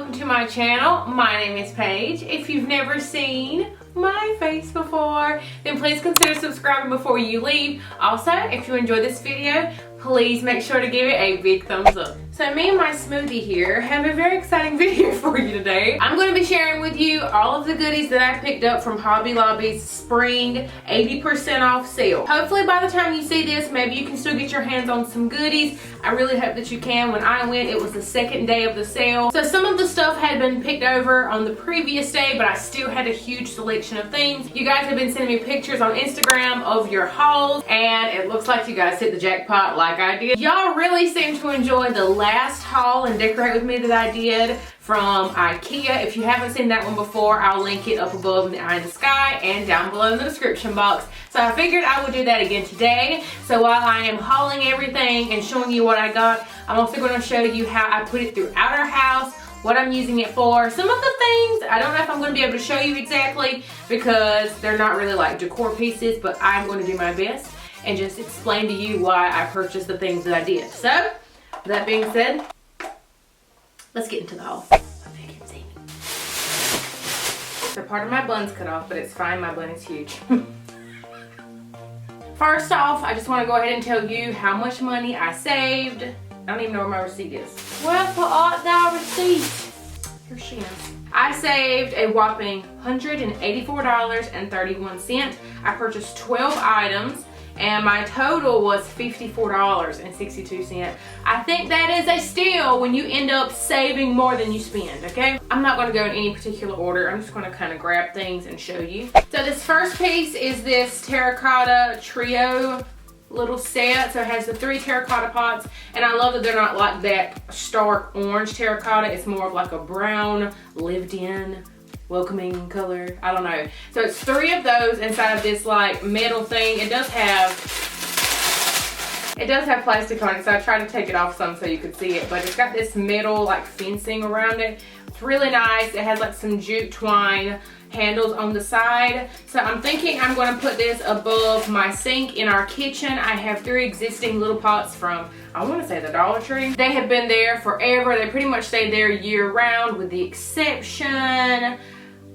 welcome to my channel. My name is Paige. If you've never seen my face before, then please consider subscribing before you leave. Also, if you enjoyed this video, please make sure to give it a big thumbs up. So me and my smoothie here have a very exciting video for you today. I'm going to be sharing with you all of the goodies that I picked up from Hobby Lobby's spring 80% off sale. Hopefully by the time you see this, maybe you can still get your hands on some goodies. I really hope that you can. When I went, it was the second day of the sale. So some of the stuff had been picked over on the previous day, but I still had a huge selection of things. You guys have been sending me pictures on Instagram of your hauls, and it looks like you guys hit the jackpot like I did. Y'all really seem to enjoy the last haul and decorate with me that I did from IKEA. If you haven't seen that one before, I'll link it up above in the eye in the sky and down below in the description box. So I figured I would do that again today. So while I am hauling everything and showing you what I got, I'm also going to show you how I put it throughout our house, what I'm using it for. Some of the things, I don't know if I'm going to be able to show you exactly because they're not really like decor pieces, but I'm going to do my best and just explain to you why I purchased the things that I did. So, with that being said, let's get into the haul. Hope you can see me. So part of my bun's cut off, but it's fine, my bun is huge. First off, I just want to go ahead and tell you how much money I saved. I don't even know where my receipt is. Wherefore art thou receipt? Here she is. I saved a whopping $184.31. I purchased 12 items and my total was $54.62. I think that is a steal when you end up saving more than you spend, okay? I'm not gonna go in any particular order. I'm just gonna kind of grab things and show you. So this first piece is this terracotta trio little set. So it has the 3 terracotta pots, and I love that they're not like that stark orange terracotta. It's more of like a brown, lived in, welcoming color. I don't know. So it's 3 of those inside of this like metal thing. It does have plastic on it, so I tried to take it off some so you could see it, but it's got this metal like fencing around it. It's really nice. It has like some jute twine handles on the side. So I'm thinking I'm going to put this above my sink in our kitchen. I have 3 existing little pots from, I want to say, the Dollar Tree. They have been there forever. They pretty much stay there year round with the exception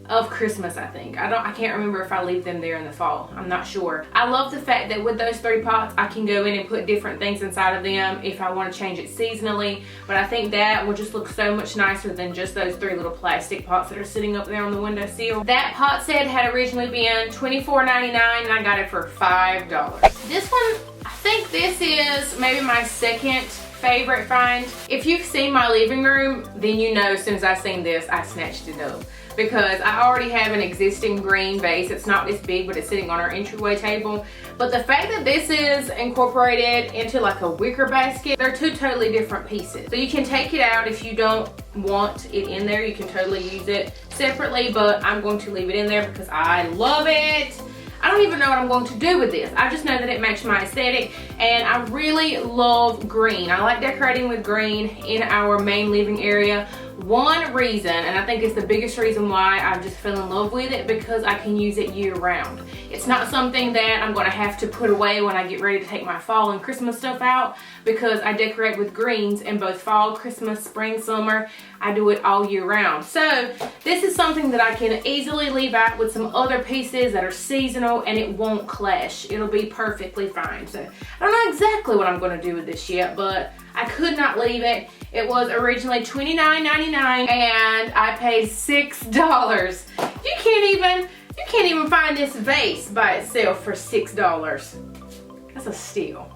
of Christmas, I think. I can't remember if I leave them there in the fall. I'm not sure. I love the fact that with those 3 pots, I can go in and put different things inside of them if I want to change it seasonally. But I think that will just look so much nicer than just those 3 little plastic pots that are sitting up there on the windowsill. That pot set had originally been $24.99 and I got it for $5. This one, I think this is maybe my second favorite find. If you've seen my living room, then you know as soon as I seen this, I snatched it up. Because I already have an existing green vase. It's not this big, but it's sitting on our entryway table. But the fact that this is incorporated into like a wicker basket, they're 2 totally different pieces. So you can take it out if you don't want it in there. You can totally use it separately, but I'm going to leave it in there because I love it. I don't even know what I'm going to do with this. I just know that it matched my aesthetic, and I really love green. I like decorating with green in our main living area. One reason, and I think it's the biggest reason why I just fell in love with it, because I can use it year round. It's not something that I'm going to have to put away when I get ready to take my fall and Christmas stuff out, because I decorate with greens in both fall, Christmas, spring, summer. I do it all year round. So this is something that I can easily leave out with some other pieces that are seasonal and it won't clash. It'll be perfectly fine. So I don't know exactly what I'm going to do with this yet, but I could not leave it. It was originally $29.99 and I paid $6. You can't even find this vase by itself for $6. That's a steal.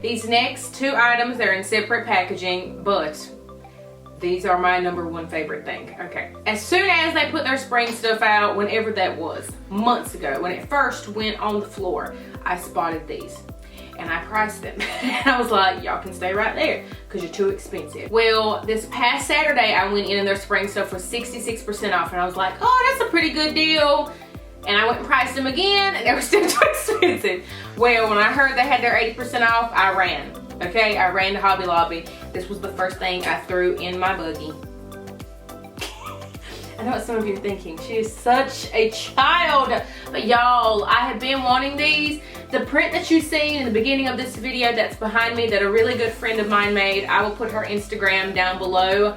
These next 2 items, they're in separate packaging, but these are my #1 favorite thing. Okay. As soon as they put their spring stuff out, whenever that was, months ago, when it first went on the floor, I spotted these. And I priced them. And I was like, y'all can stay right there because you're too expensive. Well, this past Saturday, I went in and their spring stuff was 66% off. And I was like, oh, that's a pretty good deal. And I went and priced them again and they were still too expensive. Well, when I heard they had their 80% off, I ran. Okay, I ran to Hobby Lobby. This was the first thing I threw in my buggy. I know what some of you are thinking. She is such a child. But y'all, I have been wanting these. The print that you see in the beginning of this video that's behind me that a really good friend of mine made, I will put her Instagram down below.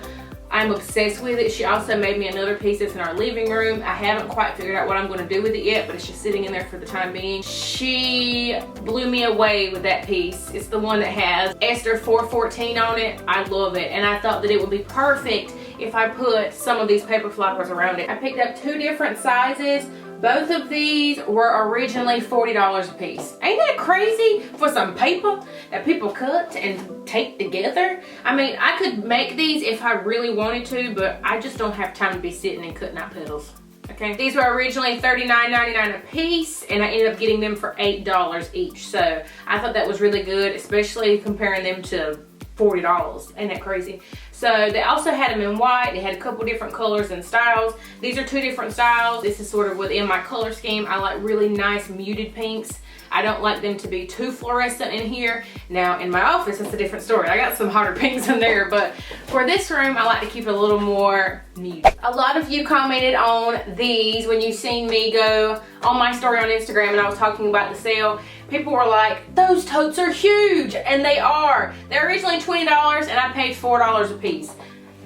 I'm obsessed with it. She also made me another piece that's in our living room. I haven't quite figured out what I'm going to do with it yet, but it's just sitting in there for the time being. She blew me away with that piece. It's the one that has Esther 414 on it. I love it, and I thought that it would be perfect if I put some of these paper flowers around it. I picked up 2 different sizes. Both of these were originally $40 a piece. Ain't that crazy for some paper that people cut and tape together? I mean, I could make these if I really wanted to, but I just don't have time to be sitting and cutting out petals. Okay, these were originally $39.99 a piece, and I ended up getting them for $8 each. So I thought that was really good, especially comparing them to $40. Ain't that crazy? So they also had them in white. They had a couple different colors and styles. These are 2 different styles. This is sort of within my color scheme. I like really nice muted pinks. I don't like them to be too fluorescent in here. Now in my office, it's a different story. I got some hotter pinks in there, but for this room, I like to keep it a little more muted. A lot of you commented on these when you seen me go on my story on Instagram and I was talking about the sale. People were like, those totes are huge, and they are. They're originally $20 and I paid $4 a piece.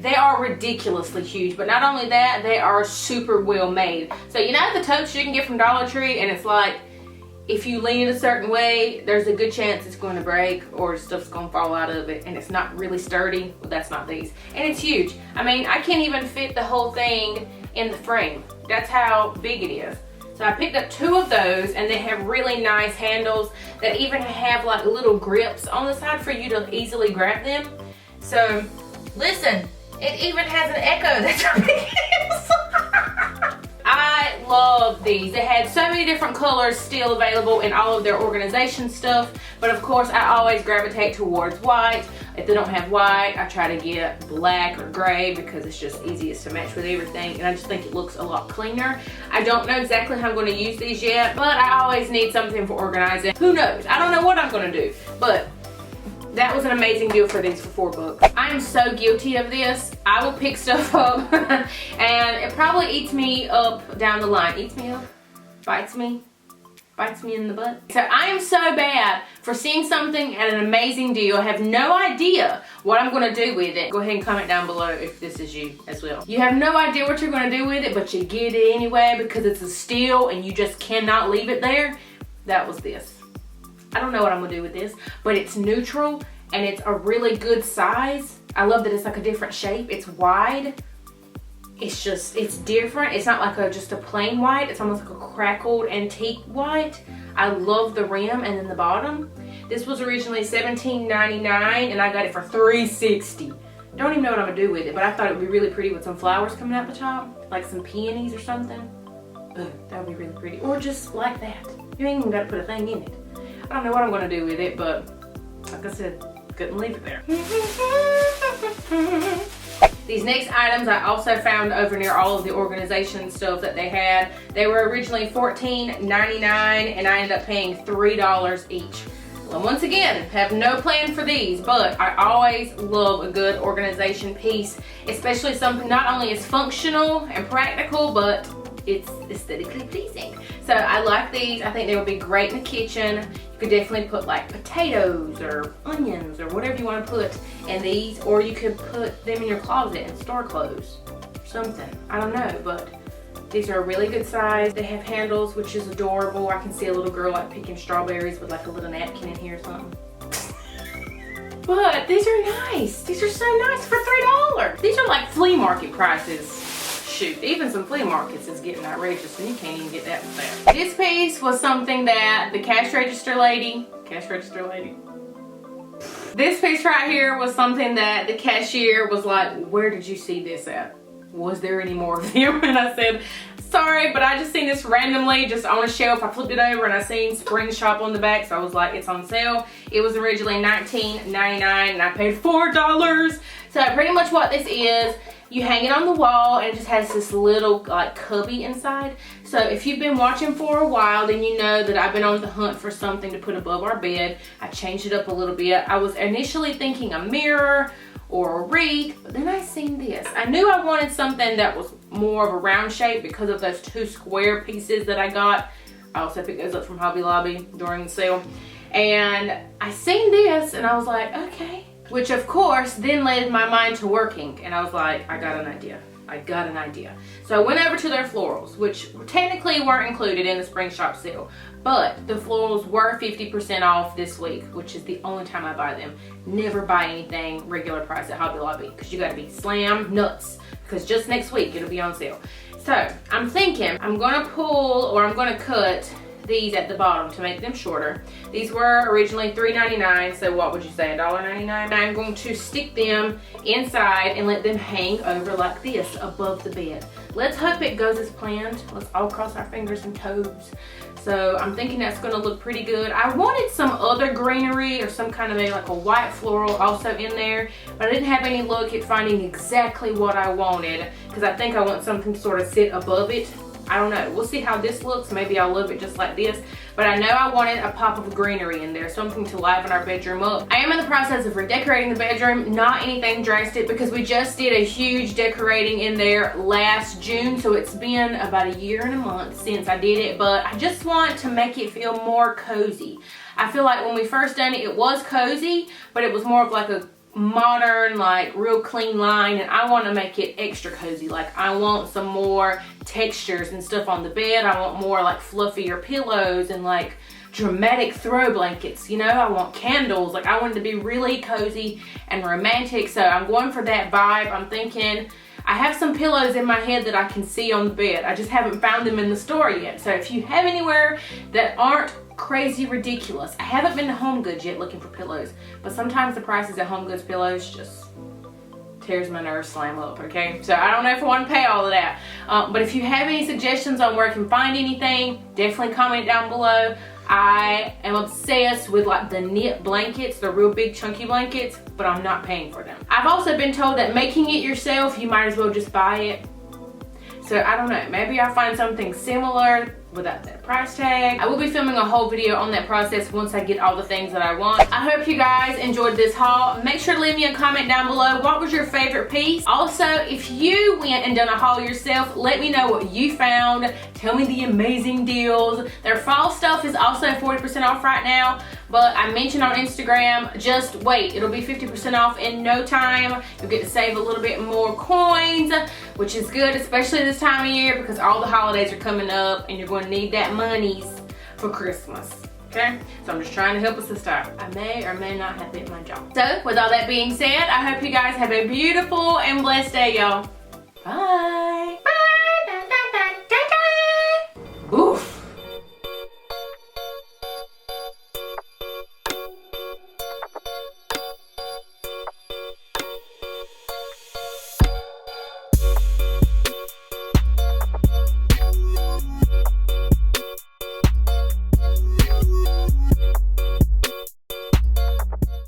They are ridiculously huge, but not only that, they are super well made. So you know the totes you can get from Dollar Tree, and it's like, if you lean it a certain way, there's a good chance it's going to break or stuff's going to fall out of it, and it's not really sturdy. Well, that's not these. And it's huge. I mean, I can't even fit the whole thing in the frame. That's how big it is. So I picked up 2 of those, and they have really nice handles that even have like little grips on the side for you to easily grab them. So listen, it even has an echo. That's how big it is. I love these. They had so many different colors still available in all of their organization stuff, but of course I always gravitate towards white. If they don't have white, I try to get black or gray because it's just easiest to match with everything, and I just think it looks a lot cleaner. I don't know exactly how I'm going to use these yet, but I always need something for organizing. Who knows? I don't know what I'm going to do, but that was an amazing deal for these for $4. I am so guilty of this. I will pick stuff up and it probably eats me up down the line. Eats me up? Bites me in the butt. So I am so bad for seeing something at an amazing deal. I have no idea what I'm going to do with it. Go ahead and comment down below if this is you as well. You have no idea what you're going to do with it, but you get it anyway because it's a steal and you just cannot leave it there. That was this. I don't know what I'm gonna do with this, but it's neutral and it's a really good size. I love that it's like a different shape. It's wide. It's different. It's not like just a plain white. It's almost like a crackled antique white. I love the rim and then the bottom. This was originally $17.99 and I got it for $3.60. Don't even know what I'm gonna do with it, but I thought it would be really pretty with some flowers coming out the top, like some peonies or something. Ugh, that would be really pretty. Or just like that. You ain't even gotta put a thing in it. I don't know what I'm gonna do with it, but like I said, couldn't leave it there. These next items I also found over near all of the organization stuff that they had. They were originally $14.99 and I ended up paying $3 each. Well, once again, have no plan for these, but I always love a good organization piece, especially something not only is functional and practical, but it's aesthetically pleasing. So I like these. I think they would be great in the kitchen. You could definitely put like potatoes or onions or whatever you want to put in these, or you could put them in your closet and store clothes or something. I don't know, but these are a really good size. They have handles, which is adorable. I can see a little girl like picking strawberries with like a little napkin in here or something. But these are nice. These are so nice for $3. These are like flea market prices. Shoot, even some flea markets is getting outrageous and you can't even get that for that. This piece was something that the cash register lady, this piece right here was something that the cashier was like, where did you see this at? Was there any more of them? And I said, sorry, but I just seen this randomly just on a shelf. I flipped it over and I seen Spring Shop on the back, so I was like, it's on sale. It was originally $19.99 and I paid $4. So pretty much what this is, you hang it on the wall and it just has this little like cubby inside. So if you've been watching for a while, then you know that I've been on the hunt for something to put above our bed. I changed it up a little bit. I was initially thinking a mirror or a wreath, but then I seen this. I knew I wanted something that was more of a round shape because of those 2 square pieces that I got I also picked those up from Hobby Lobby during the sale. And I seen this and I was like, okay. Which of course then led my mind to working. And I was like, I got an idea. So I went over to their florals, which technically weren't included in the spring shop sale. But the florals were 50% off this week, which is the only time I buy them. Never buy anything regular price at Hobby Lobby because you gotta be slam nuts because just next week it'll be on sale. So I'm thinking I'm gonna pull or I'm gonna cut these at the bottom to make them shorter. These were originally $3.99, so what would you say, $1.99? I'm going to stick them inside and let them hang over like this above the bed. Let's hope it goes as planned. Let's all cross our fingers and toes. So I'm thinking that's gonna look pretty good. I wanted some other greenery or some kind of like a white floral also in there, but I didn't have any luck at finding exactly what I wanted because I think I want something to sort of sit above it. I don't know. We'll see how this looks. Maybe I'll love it just like this. But I know I wanted a pop of greenery in there, something to liven our bedroom up. I am in the process of redecorating the bedroom, not anything drastic because we just did a huge decorating in there last June. So it's been about a year and a month since I did it, but I just want to make it feel more cozy. I feel like when we first done it, it was cozy, but it was more of like a modern, like real clean line, and I want to make it extra cozy. Like I want some more textures and stuff on the bed. I want more like fluffier pillows and like dramatic throw blankets, you know. I want candles. Like I want it to be really cozy and romantic, so I'm going for that vibe. I'm thinking I have some pillows in my head that I can see on the bed. I just haven't found them in the store yet. So if you have anywhere that aren't crazy ridiculous, I haven't been to Home Goods yet looking for pillows, but sometimes the prices at Home Goods pillows just tears my nerves slam up, okay? So I don't know if I want to pay all of that, but if you have any suggestions on where I can find anything, definitely comment down below. I am obsessed with like the knit blankets, the real big chunky blankets, but I'm not paying for them. I've also been told that making it yourself, you might as well just buy it. So I don't know, maybe I'll find something similar without that price tag. I will be filming a whole video on that process once I get all the things that I want. I hope you guys enjoyed this haul. Make sure to leave me a comment down below. What was your favorite piece? Also, if you went and done a haul yourself, let me know what you found. Tell me the amazing deals. Their fall stuff is also 40% off right now, but I mentioned on Instagram, just wait, it'll be 50% off in no time. You'll get to save a little bit more coins, which is good, especially this time of year because all the holidays are coming up and you're going to need that monies for Christmas. Okay, so I'm just trying to help us this time. I may or may not have hit my jaw. So with all that being said, I hope you guys have a beautiful and blessed day, y'all. Bye. Bye.